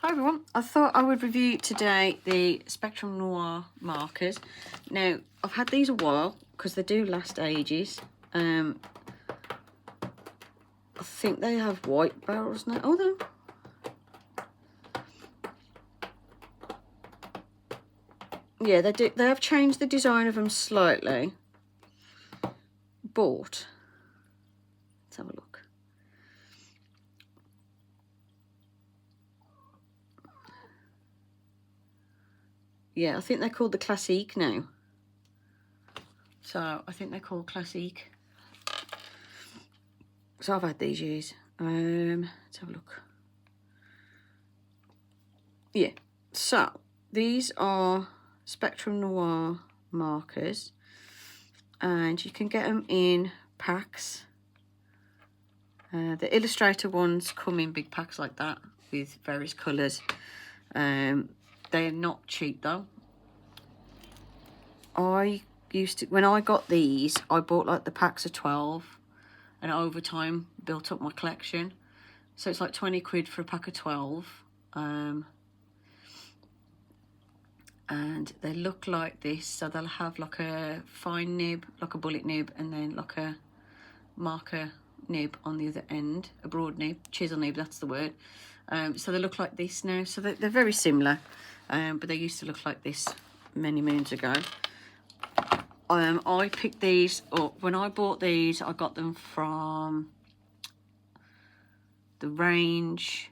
Hi everyone, I thought I would review today the Spectrum Noir markers. Now, I've had these a while because they do last ages. I think they have white barrels now. Oh no. Yeah, they do. They have changed the design of them slightly. But let's have a look. Yeah, I think they're called the Classique now. So I think they're called Classique. So I've had these years. Let's have a look. Yeah, so these are Spectrum Noir markers, and you can get them in packs. The Illustrator ones come in big packs like that with various colours. They're not cheap though. I used to, when I got these, I bought like the packs of 12, and over time built up my collection. So it's like 20 quid for a pack of 12. And they look like this, so they'll have like a fine nib, like a bullet nib, and then like a marker nib on the other end, a broad nib, chisel nib, that's the word. So they look like this now, so they're very similar, but they used to look like this many moons ago. I picked these up. When I bought these, I got them from the Range,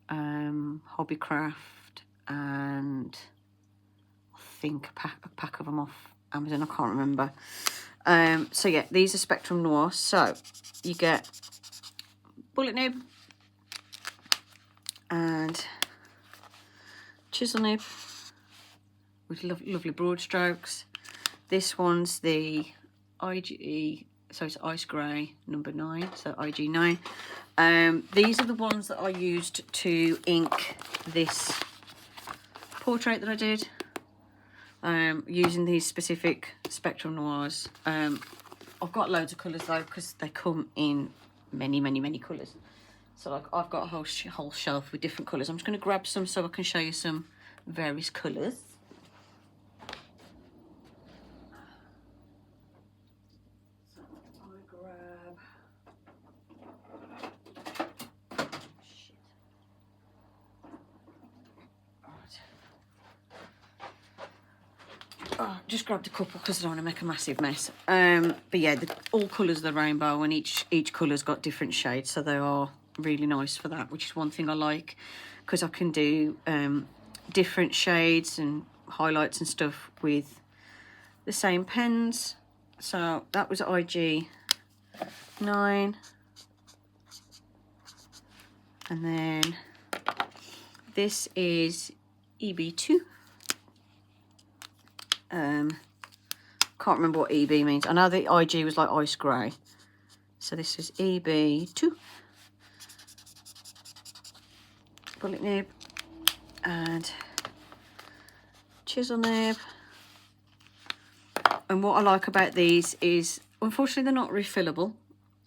Hobbycraft, and I think a pack of them off Amazon, I can't remember. So yeah, these are Spectrum Noir. So you get bullet nib and chisel nib with lovely broad strokes. This one's the IG, so it's ice grey number 9, so IG9. These are the ones that I used to ink this portrait that I did, using these specific Spectrum Noirs. I've got loads of colours though, because they come in many colours. So like I've got a whole shelf with different colours. I'm just going to grab some so I can show you some various colours. Just grabbed a couple because I don't want to make a massive mess. But yeah, all colours of the rainbow, and each colour's got different shades, so they are really nice for that, which is one thing I like, because I can do different shades and highlights and stuff with the same pens. So that was IG9, and then this is EB2. Can't remember what EB means. I know the IG was like ice grey, so this is EB2. Bullet nib and chisel nib. And what I like about these is, unfortunately, they're not refillable,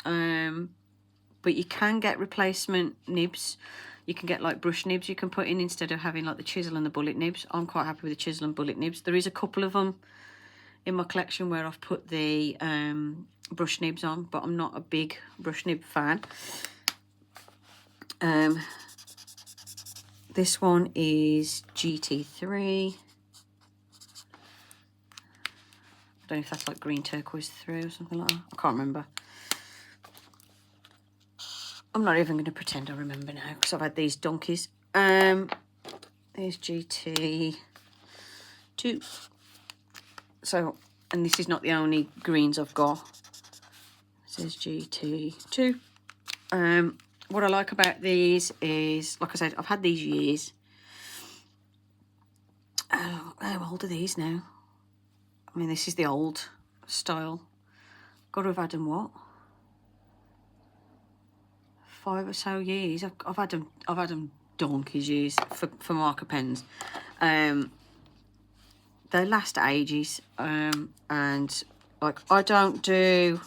but you can get replacement nibs. You can get like brush nibs you can put in instead of having like the chisel and the bullet nibs. I'm quite happy with the chisel and bullet nibs. There is a couple of them in my collection where I've put the brush nibs on, but I'm not a big brush nib fan. This one is GT3. I don't know if that's like green turquoise 3 or something like that. I can't remember. I'm not even going to pretend I remember now because I've had these donkeys. There's GT2. So, and this is not the only greens I've got. This is GT2. What I like about these is, like I said, I've had these years. How old are these now? I mean, this is the old style. Got to have had them, what? 5 or so years. I've had them donkey's years for marker pens. They last ages, and like I don't do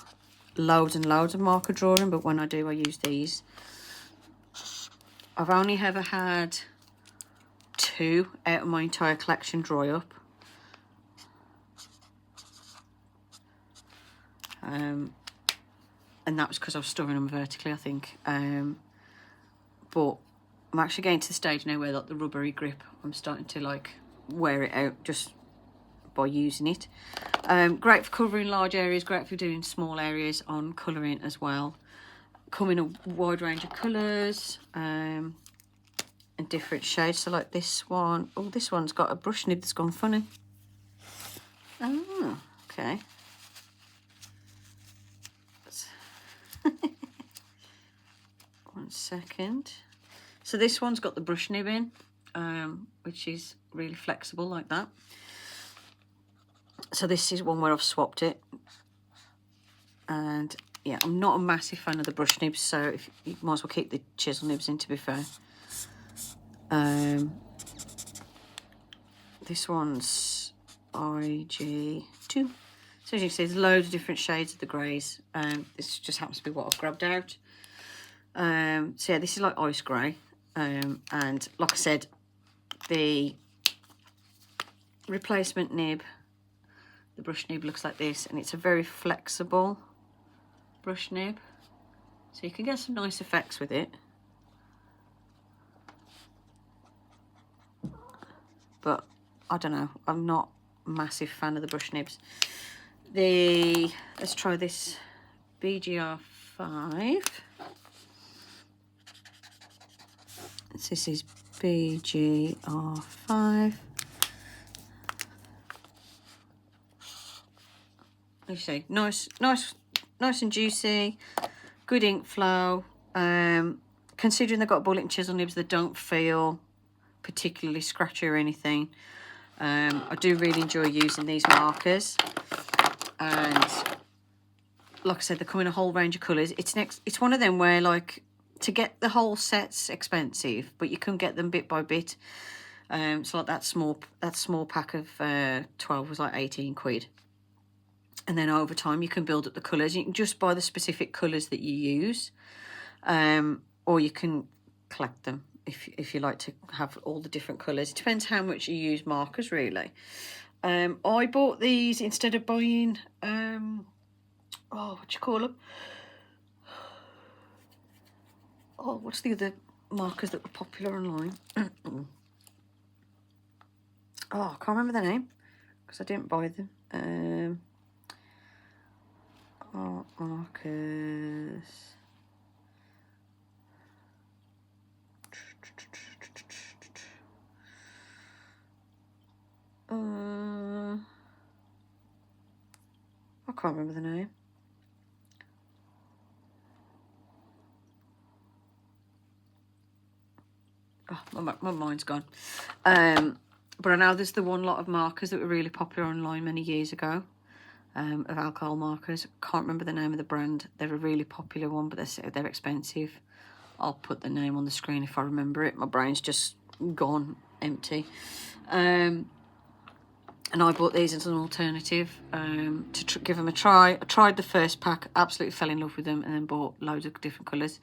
loads and loads of marker drawing, but when I do, I use these. I've only ever had 2 out of my entire collection dry up. And that was because I was storing them vertically, I think. But I'm actually getting to the stage now where like the rubbery grip, I'm starting to like wear it out just by using it. Great for covering large areas, great for doing small areas on colouring as well. Come in a wide range of colours and different shades. So like this one, oh, this one's got a brush nib that's gone funny. Oh, okay. One second. So this one's got the brush nib in, which is really flexible like that. So this is one where I've swapped it. And yeah, I'm not a massive fan of the brush nibs, so if you might as well keep the chisel nibs in, to be fair. This one's IG2. So as you can see, there's loads of different shades of the greys. This just happens to be what I've grabbed out. So yeah, this is like ice grey. And like I said, the replacement nib, the brush nib looks like this, and it's a very flexible brush nib. So you can get some nice effects with it. But I don't know, I'm not a massive fan of the brush nibs. Let's try this BGR5. This is BGR5. As you say, nice and juicy, good ink flow. Considering they've got bullet and chisel nibs, they don't feel particularly scratchy or anything. I do really enjoy using these markers, and like I said, they come in a whole range of colours. It's one of them where, like, to get the whole set's expensive, but you can get them bit by bit. So like that small pack of 12 was like 18 quid. And then over time you can build up the colours. You can just buy the specific colours that you use, or you can collect them if you like to have all the different colours. It depends how much you use markers, really. I bought these instead of buying what do you call them? Oh, what's the other markers that were popular online? Oh, I can't remember the name because I didn't buy them. Art markers. I can't remember the name. Oh, my mind's gone. But I know there's the one lot of markers that were really popular online many years ago, of alcohol markers. Can't remember the name of the brand. They're a really popular one, but they're expensive. I'll put the name on the screen if I remember it. My brain's just gone empty. And I bought these as an alternative to give them a try. I tried the first pack, absolutely fell in love with them, and then bought loads of different colours.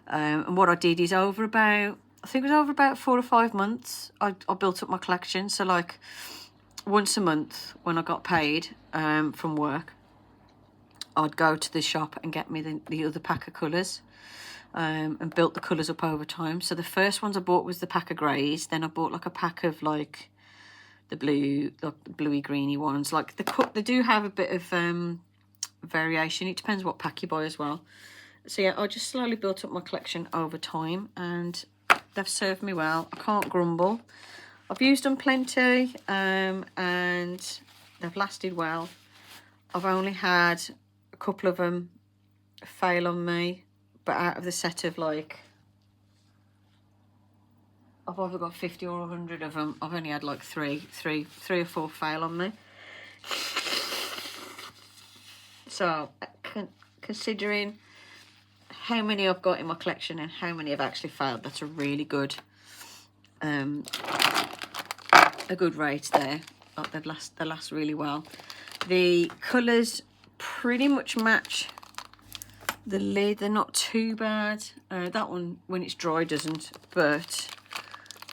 And what I did is over about 4 or 5 months, I built up my collection. So like once a month when I got paid from work, I'd go to the shop and get me the other pack of colours, and built the colours up over time. So the first ones I bought was the pack of greys. Then I bought like a pack of like the blue, like the bluey greeny ones. Like they do have a bit of variation. It depends what pack you buy as well. So yeah, I just slowly built up my collection over time, and they've served me well. I can't grumble. I've used them plenty, and they've lasted well. I've only had a couple of them fail on me, but out of the set of like, I've either got 50 or 100 of them, I've only had like three or four fail on me. So considering how many I've got in my collection and how many have actually failed, that's a really good rate there. Like they last really well. The colours pretty much match the lid. They're not too bad. That one, when it's dry, doesn't, but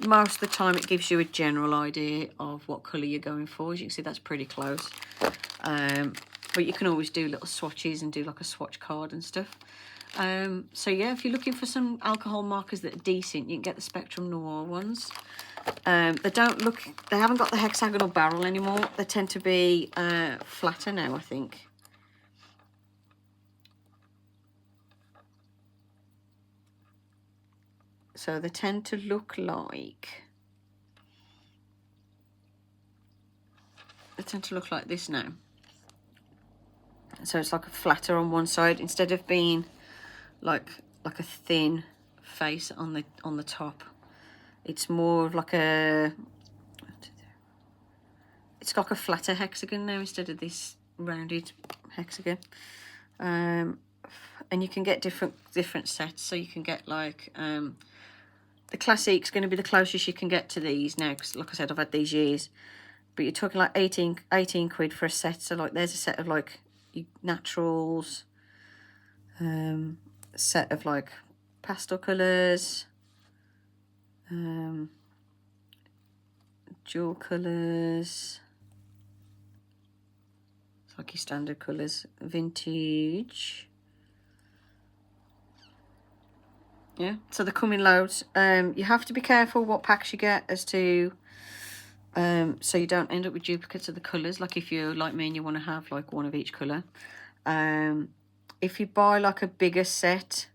most of the time it gives you a general idea of what colour you're going for. As you can see, that's pretty close. But you can always do little swatches and do like a swatch card and stuff. So yeah, if you're looking for some alcohol markers that are decent, you can get the Spectrum Noir ones. They haven't got the hexagonal barrel anymore. They tend to be flatter now, I think. So they tend to look like this now. So it's like a flatter on one side instead of being like a thin face on the top. It's more of like a flatter hexagon now instead of this rounded hexagon. And you can get different sets. So you can get like the Classic's going to be the closest you can get to these now, because like I said, I've had these years. But you're talking like 18 quid for a set. So like there's a set of like naturals, a set of like pastel colours, dual colours, it's like your standard colours, vintage. Yeah, so they come in loads. You have to be careful what packs you get as to so you don't end up with duplicates of the colours. Like if you're like me and you want to have like one of each colour. If you buy like a bigger set,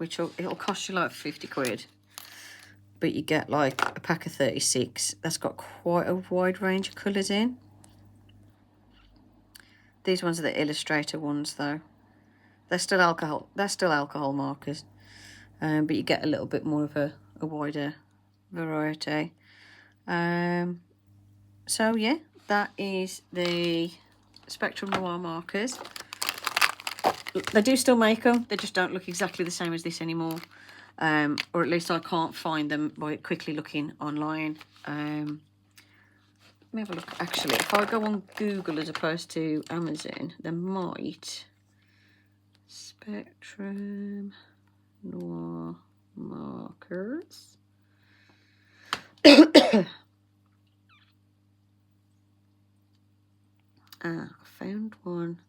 it'll cost you like 50 quid, but you get like a pack of 36 that's got quite a wide range of colours in. These ones are the Illustrator ones though. They're still alcohol markers, but you get a little bit more of a wider variety. So yeah, that is the Spectrum Noir markers. They do still make them, they just don't look exactly the same as this anymore, or at least I can't find them by quickly looking online. Let me have a look. Actually, if I go on Google as opposed to Amazon, there might Spectrum Noir markers. I found one.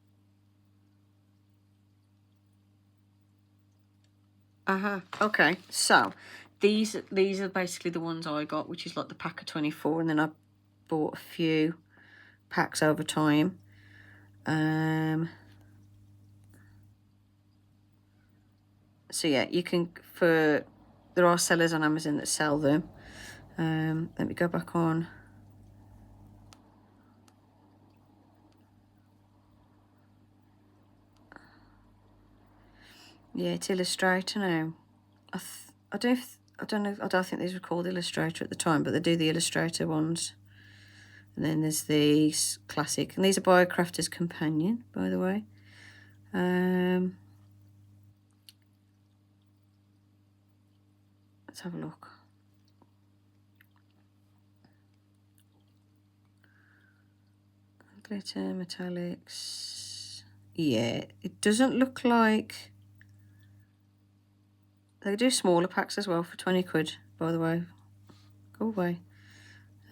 Okay, so these are basically the ones I got, which is like the pack of 24, and then I bought a few packs over time. So yeah, you can, there are sellers on Amazon that sell them. Let me go back on. Yeah, it's Illustrator now. I don't think these were called Illustrator at the time, but they do the Illustrator ones. And then there's these Classic, and these are by Crafter's Companion, by the way. Let's have a look. Glitter, metallics. Yeah, it doesn't look like... They do smaller packs as well for 20 quid, by the way. Go away.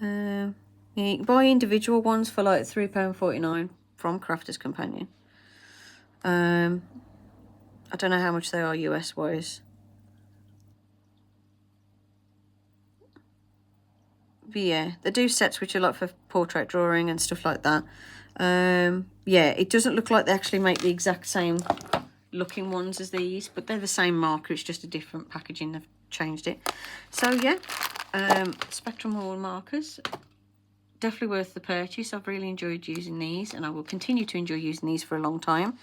Yeah, you can buy individual ones for like £3.49 from Crafter's Companion. I don't know how much they are US wise. But yeah, they do sets which are like for portrait drawing and stuff like that. Yeah, it doesn't look like they actually make the exact same looking ones as these, but they're the same marker, it's just a different packaging, they've changed it. So yeah, Spectrum Noir markers, definitely worth the purchase. I've really enjoyed using these, and I will continue to enjoy using these for a long time.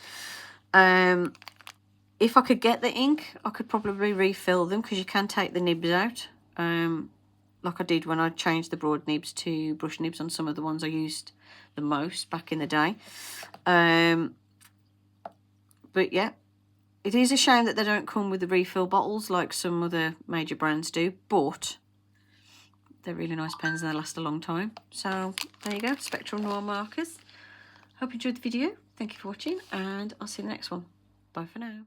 If I could get the ink, I could probably refill them, because you can take the nibs out, like I did when I changed the broad nibs to brush nibs on some of the ones I used the most back in the day. But yeah, it is a shame that they don't come with the refill bottles like some other major brands do, but they're really nice pens and they last a long time. So there you go, Spectrum Noir markers. Hope you enjoyed the video. Thank you for watching, and I'll see you in the next one. Bye for now.